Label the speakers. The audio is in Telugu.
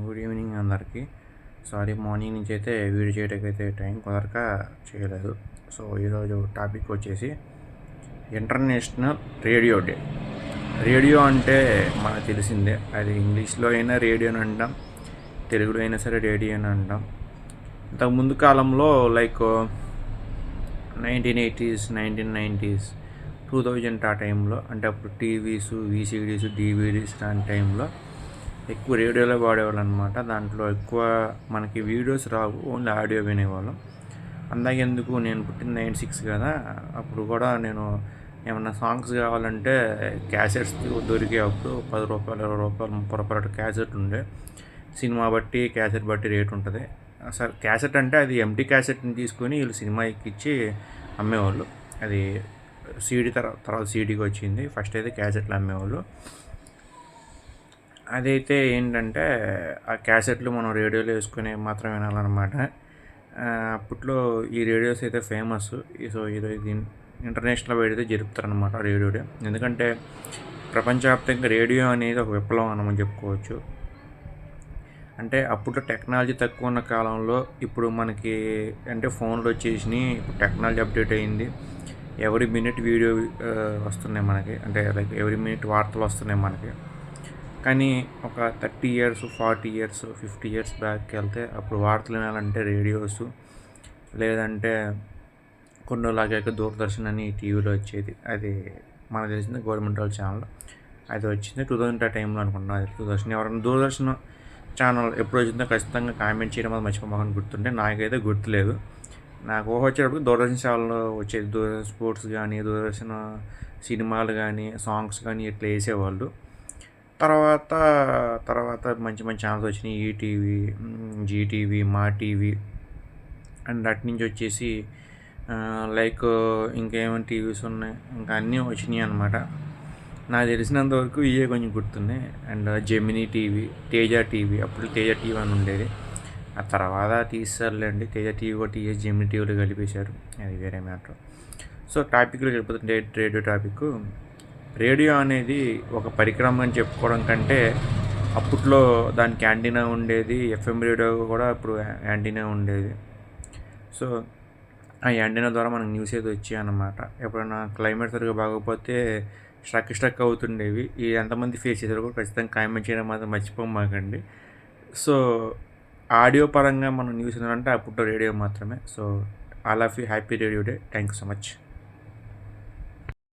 Speaker 1: గుడ్ ఈవినింగ్ అందరికీ. సారీ, మార్నింగ్ నుంచి అయితే వీడియో చేయడానికైతే టైం కుదరక చేయలేదు. సో ఈరోజు టాపిక్ వచ్చేసి ఇంటర్నేషనల్ రేడియో డే. రేడియో అంటే మనకు తెలిసిందే, అది ఇంగ్లీష్లో అయినా రేడియో అని అంటాం, తెలుగులో అయినా సరే రేడియో అని అంటాం. ఇంతకుముందు కాలంలో లైక్ 1980s 1990s 2000 ఆ టైంలో, అంటే అప్పుడు టీవీస్, వీసీడీస్, డివిడీస్ లాంటి టైంలో ఎక్కువ రేడియోలో వాడేవాళ్ళు అనమాట. దాంట్లో ఎక్కువ మనకి వీడియోస్ రావు, ఓన్లీ ఆడియో వినేవాళ్ళం. అందాకెందుకు, నేను పుట్టిన 96 కదా, అప్పుడు కూడా నేను ఏమన్నా సాంగ్స్ కావాలంటే క్యాసెట్స్ దొరికే, అప్పుడు 10 రూపాయలు, 20 రూపాయలు, 30 రూపాయలు క్యాసెట్ ఉండే. సినిమా బట్టి క్యాసెట్ బట్టి రేట్ ఉంటుంది. అసలు క్యాసెట్ అంటే అది ఎంటీ క్యాసెట్ని తీసుకొని వీళ్ళు సినిమా ఎక్కిచ్చి అమ్మేవాళ్ళు. అది సీడీ తర్వాత సీడీకి వచ్చింది. ఫస్ట్ అయితే క్యాసెట్లు అమ్మేవాళ్ళు. అదైతే ఏంటంటే ఆ క్యాసెట్లు మనం రేడియోలో వేసుకుని మాత్రం వినాలన్నమాట. అప్పట్లో ఈ రేడియోస్ అయితే ఫేమస్. సో ఇది ఇంటర్నేషనల్ వైడ్ అయితే జరుపుతారనమాట రేడియో డే. ఎందుకంటే ప్రపంచవ్యాప్తంగా రేడియో అనేది ఒక విప్లవం అని మనం చెప్పుకోవచ్చు. అంటే అప్పుడు టెక్నాలజీ తక్కువ ఉన్న కాలంలో ఇప్పుడు మనకి అంటే ఫోన్లు వచ్చేసినాయి, ఇప్పుడు టెక్నాలజీ అప్డేట్ అయింది. ఎవ్రీ మినిట్ వీడియో వస్తున్నాయి మనకి, అంటే లైక్ ఎవ్రీ మినిట్ వార్తలు వస్తున్నాయి మనకి. కానీ ఒక 30 years 40 years 50 years బ్యాక్కి వెళ్తే అప్పుడు వార్తలు వినాలంటే రేడియోస్, లేదంటే కొన్నిలాగాక దూరదర్శన్ అని టీవీలో వచ్చేది. అది మనకు తెలిసింది గవర్నమెంట్ వాళ్ళ ఛానల్. అది వచ్చింది 2000 ఆ టైంలో అనుకుంటున్నాను. అది దూరదర్శన్. ఎవరైనా దూరదర్శన్ ఛానల్ ఎప్పుడు వచ్చిందో ఖచ్చితంగా కామెంట్ చేయడం అది మర్చిపోమాకని గుర్తుంటే, నాకైతే గుర్తులేదు. నాకు ఊహ వచ్చేటప్పుడు దూరదర్శన్ ఛానల్లో వచ్చేది. దూరదర్శన్ స్పోర్ట్స్ కానీ, దూరదర్శన్ సినిమాలు కానీ, సాంగ్స్ కానీ ఇట్లా వేసేవాళ్ళు. తర్వాత తర్వాత మంచి మంచి ఛానల్స్ వచ్చినాయి. ఈటీవీ, జీటీవీ, మా టీవీ, అండ్ అటు నుంచి వచ్చేసి లైక్ ఇంకేమైనా టీవీస్ ఉన్నాయి, ఇంకా అన్నీ వచ్చినాయి అనమాట. నాకు తెలిసినంత వరకు ఇవే కొంచెం గుర్తున్నాయి. And Gemini TV, Teja TV, అప్పుడు తేజ టీవీ అని ఉండేది. ఆ తర్వాత తీసేసారులేండి, తేజ టీవీ ఒకటి జెమినీ టీవీలో కలిపేశారు, అది వేరే మ్యాటర్. సో టాపిక్లో వెళ్ళిపోతుంది, రేడియో టాపిక్. రేడియో అనేది ఒక పరికరం అని చెప్పుకోవడం కంటే, అప్పట్లో దానికి యాంటీనా ఉండేది. ఎఫ్ఎం రేడియో కూడా ఇప్పుడు యాంటీనా ఉండేది. సో ఆ యాంటీనా ద్వారా మనకు న్యూస్ అయితే వచ్చాయన్నమాట. ఎప్పుడైనా క్లైమేట్ సరిగ్గా బాగోకపోతే స్ట్రక్ అవుతుండేవి. ఈ ఎంతమంది ఫేస్ చేశారో కూడా ఖచ్చితంగా కామెంట్ చేయడం మాత్రం మర్చిపోమాకండి. సో ఆడియో పరంగా మనం న్యూస్ వినాలంటే అప్పట్లో రేడియో మాత్రమే. So all of you happy radio day. Thank you so much.